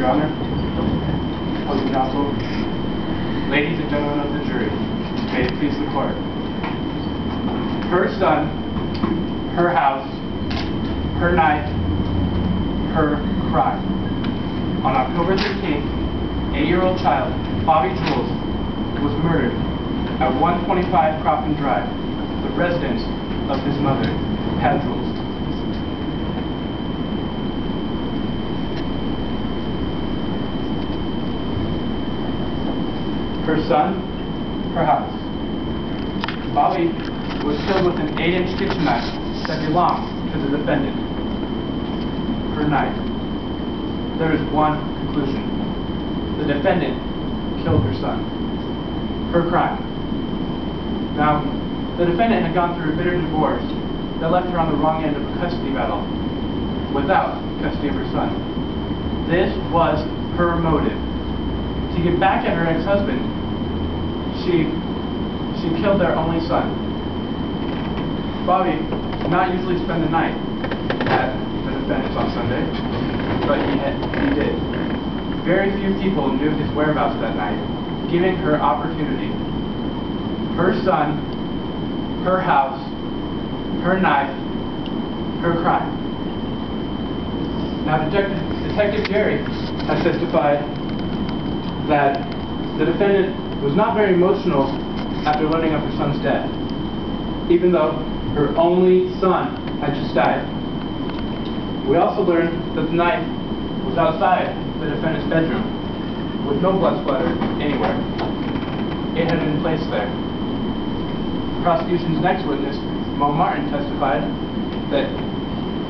Honor, opposing counsel, ladies and gentlemen of the jury, may it please the court. Her son, her house, her knife, her crime. On October 13th, 8-year-old child, Bobby Jules, was murdered at 125 Crofton Drive, the residence of his mother, Pat Jules. Her son, her house. Bobby was killed with an 8-inch kitchen knife that belonged to the defendant. Her knife. There is one conclusion. The defendant killed her son. Her crime. Now, the defendant had gone through a bitter divorce that left her on the wrong end of a custody battle, without custody of her son. This was her motive. To get back at her ex-husband, she killed their only son. Bobby did not usually spend the night at the defendant's on Sunday, but he did. Very few people knew his whereabouts that night, giving her opportunity. Her son, her house, her knife, her crime. Now, Detective Jerry has testified that the defendant was not very emotional after learning of her son's death, even though her only son had just died. We also learned that the knife was outside the defendant's bedroom, with no blood splatter anywhere. It had been placed there. The prosecution's next witness, Mo Martin, testified that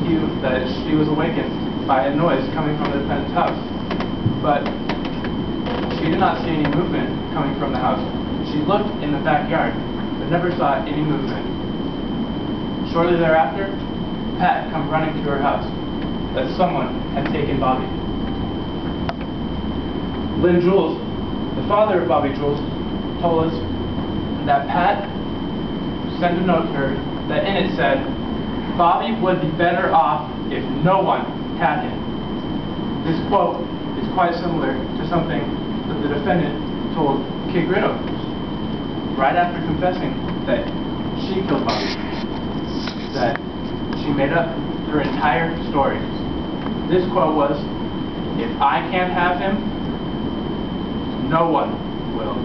she was awakened by a noise coming from the defendant's house, but she did not see any movement coming from the house. She looked in the backyard, but never saw any movement. Shortly thereafter, Pat had come running to her house, that someone had taken Bobby. Lynn Jules, the father of Bobby Jules, told us that Pat sent a note to her that in it said, "Bobby would be better off if no one had him." This quote is quite similar to something that the defendant told Kid Gritto right after confessing that she killed Bobby, that she made up her entire story. This quote was, "If I can't have him, no one will."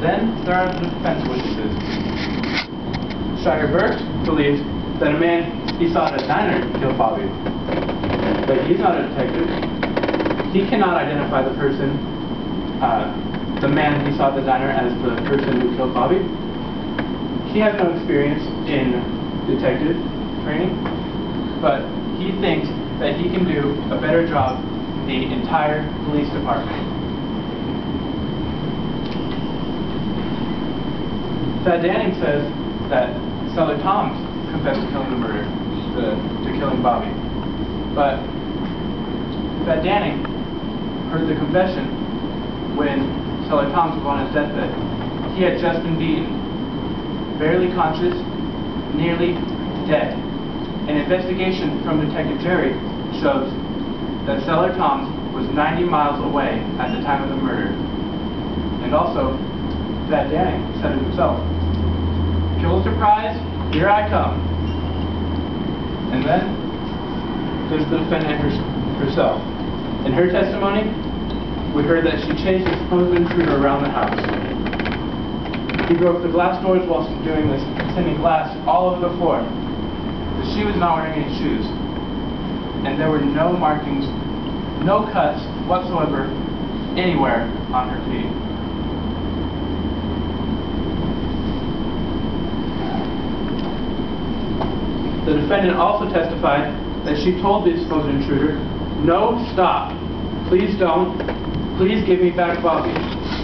Then there are the defense witnesses. Shire Burks believes that a man he saw at a diner killed Bobby, but he's not a detective. He cannot identify the person, the man he saw at the diner, as the person who killed Bobby. He has no experience in detective training, but he thinks that he can do a better job than the entire police department. Thad Danning says that Seller Toms confessed to killing the murder, to killing Bobby. But Thad Danning heard the confession when Seller Toms was on his deathbed. He had just been beaten, barely conscious, nearly dead. An investigation from Detective Jerry shows that Seller Toms was 90 miles away at the time of the murder. And also, Thad Danning said it himself. Pulitzer Prize, here I come. And then there's the defendant herself. In her testimony, we heard that she chased the supposed intruder around the house. He broke the glass doors while doing this, sending glass all over the floor. But she was not wearing any shoes. And there were no markings, no cuts whatsoever anywhere on her feet. The defendant also testified that she told the supposed intruder, "No, stop. Please don't. Please give me back Bobby.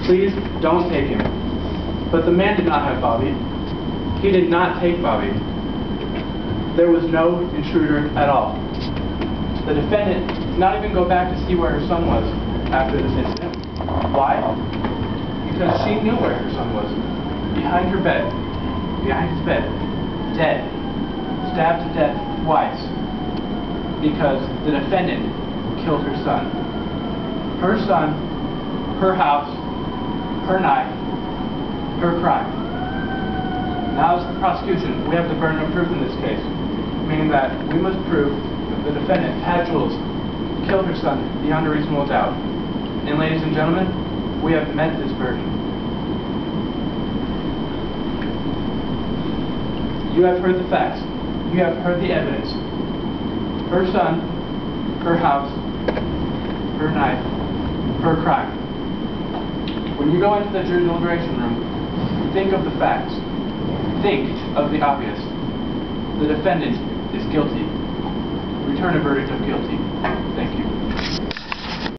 Please don't take him." But the man did not have Bobby. He did not take Bobby. There was no intruder at all. The defendant did not even go back to see where her son was after this incident. Why? Because she knew where her son was. Behind her bed. Behind his bed. Dead. Stabbed to death twice. Because the defendant killed her son. Her son, her house, her knife, her crime. Now as the prosecution, we have the burden of proof in this case, meaning that we must prove that the defendant, Pat Jules, killed her son beyond a reasonable doubt. And ladies and gentlemen, we have met this burden. You have heard the facts. You have heard the evidence. Her son, her house, her knife, her crime. When you go into the jury deliberation room, think of the facts. Think of the obvious. The defendant is guilty. Return a verdict of guilty. Thank you.